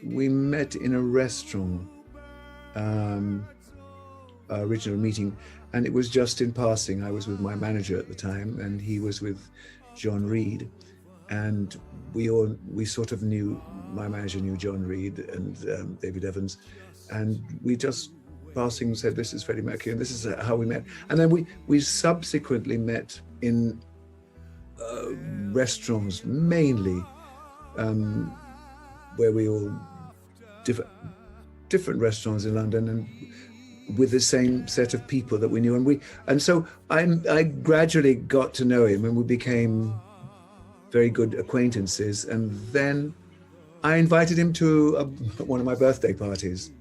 We met in a restaurant, our original meeting, and it was just in passing. I was with my manager at the time, and he was with John Reed, and we sort of knew, my manager knew John Reed and David Evans, and we just passing said, "This is Freddie Mercury," and this is how we met. And then we subsequently met in restaurants, mainly where we all different restaurants in London, and with the same set of people that we knew, and so I gradually got to know him, and we became very good acquaintances. And then I invited him to one of my birthday parties.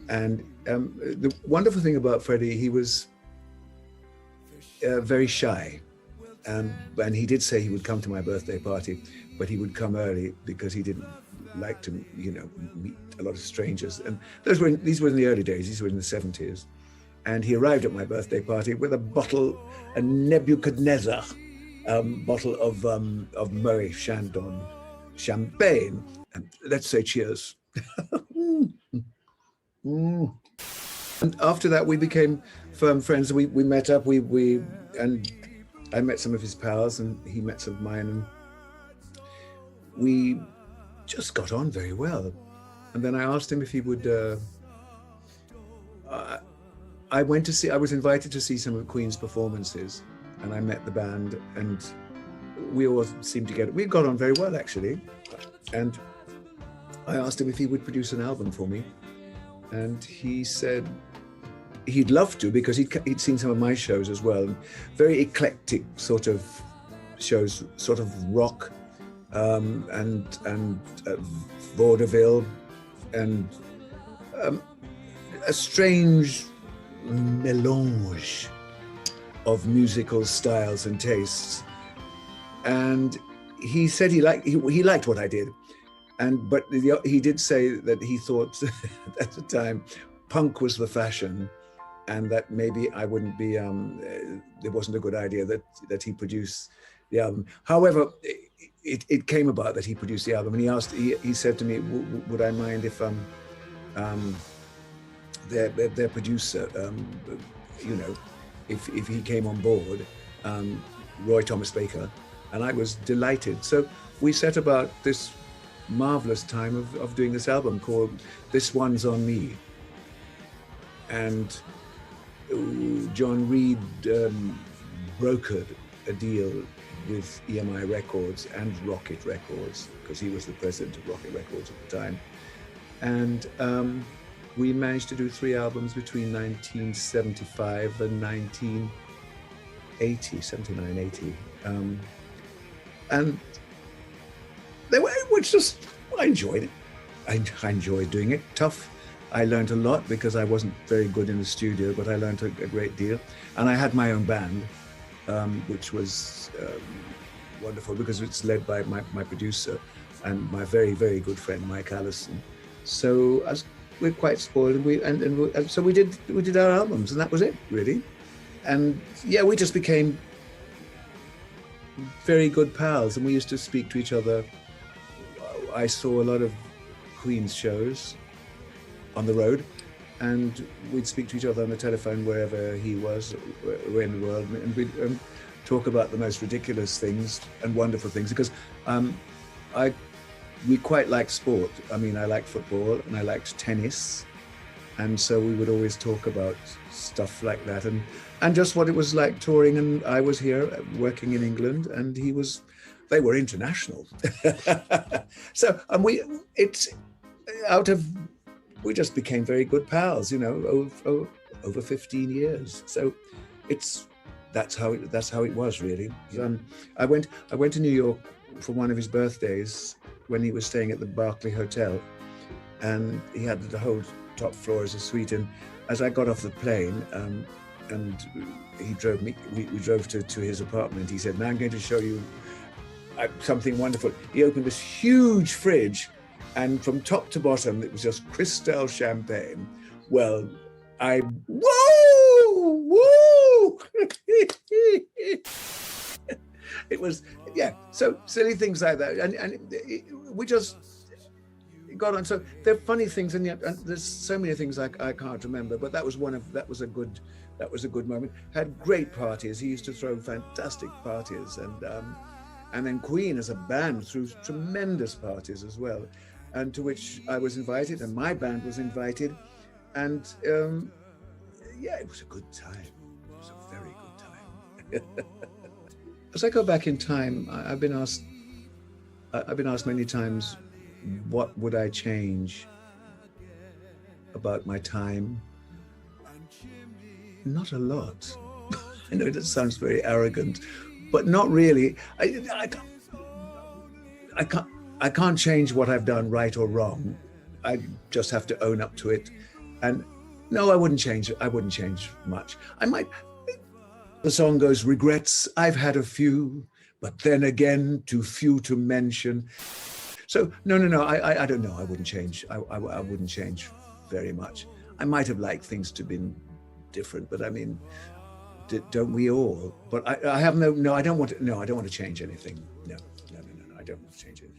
And the wonderful thing about Freddie, he was very shy. And he did say he would come to my birthday party, but he would come early because he didn't like to, meet a lot of strangers. And these were in the early days, these were in the 70s. And he arrived at my birthday party with a Nebuchadnezzar bottle of Murray Chandon champagne. And let's say cheers. And after that, we became firm friends. We met up. And I met some of his pals, and he met some of mine, and we just got on very well. And then I asked him if he would. I was invited to see some of Queen's performances, and I met the band, and we all seemed to we got on very well, actually. And I asked him if he would produce an album for me, and he said he'd love to, because he'd seen some of my shows as well, very eclectic sort of shows, sort of rock and vaudeville, and a strange melange of musical styles and tastes. And he said he liked what I did, but he did say that he thought at the time punk was the fashion, and that maybe I wouldn't be, it wasn't a good idea that he produce the album. However, it came about that he produced the album, and he said to me, would I mind if their producer, if he came on board, Roy Thomas Baker, and I was delighted. So we set about this marvelous time of doing this album called This One's on Me. And John Reed brokered a deal with EMI Records and Rocket Records, because he was the president of Rocket Records at the time. And we managed to do 3 albums between 1975 and 79, 80. And they were, I enjoyed it. I enjoyed doing it. Tough. I learned a lot because I wasn't very good in the studio, but I learned a great deal. And I had my own band, which was wonderful because it's led by my producer and my very, very good friend, Mike Allison. So we're quite spoiled, and so we did our albums, and that was it, really. And yeah, we just became very good pals, and we used to speak to each other. I saw a lot of Queen's shows on the road, and we'd speak to each other on the telephone wherever he was, in the world, and we'd talk about the most ridiculous things and wonderful things, because we quite like sport. I mean, I like football and I liked tennis, and so we would always talk about stuff like that, and just what it was like touring. And I was here working in England, and they were international. So, and we just became very good pals, over 15 years. So that's how it was, really. I went to New York for one of his birthdays when he was staying at the Berkeley Hotel, and he had the whole top floor as a suite. And as I got off the plane, and he drove me, we drove to his apartment, he said, "Now I'm going to show you something wonderful." He opened this huge fridge, and from top to bottom, it was just Cristal champagne. Well, woo! It was, yeah, so silly things like that. And we just, got on. So they're funny things, and yet and there's so many things I can't remember. But that was that was a good moment. Had great parties. He used to throw fantastic parties, and then Queen as a band threw tremendous parties as well, and to which I was invited, and my band was invited, and yeah, it was a good time. It was a very good time. As I go back in time, I've been asked many times, what would I change about my time? Not a lot. I know that sounds very arrogant, but not really. I can't change what I've done, right or wrong. I just have to own up to it. And no, I wouldn't change much. I might. The song goes, regrets, I've had a few, but then again, too few to mention. So no, I don't know. I wouldn't change. I wouldn't change very much. I might have liked things to have been different, but I mean, don't we all? But I have I don't want to change anything. No, I don't want to change anything.